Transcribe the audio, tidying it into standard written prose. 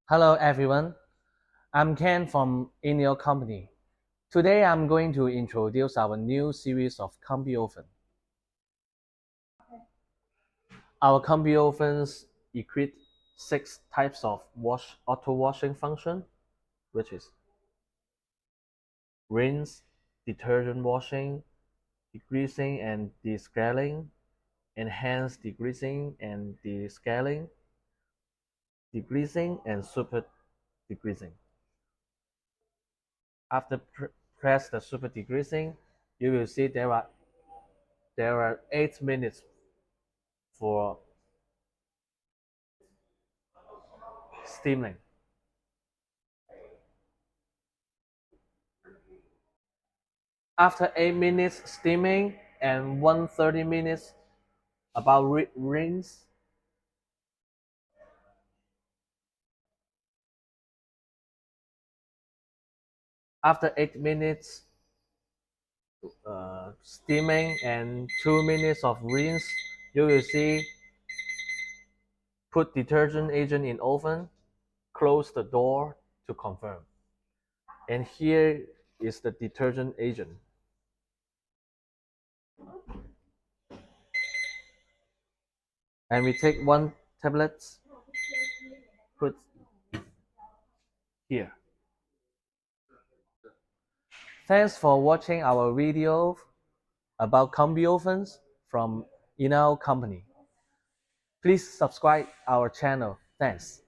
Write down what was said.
Hello everyone, I'm Ken from In Your Company. Today I'm going to introduce our new series of Combi Oven. Our Combi Ovens equip 6 types of auto washing function, which is rinse, detergent washing, degreasing and descaling, enhanced degreasing and descaling, degreasing and super degreasing. After press the super degreasing, you will see there are 8 minutes for steaming. After 8 minutes steaming and 130 minutes about rinse, after 8 minutes steaming and 2 minutes of rinse, you will see put detergent agent in oven, close the door to confirm. And here is the detergent agent. And we take 1 tablet, put here. Thanks for watching our video about combi ovens from our company. Please subscribe our channel. Thanks.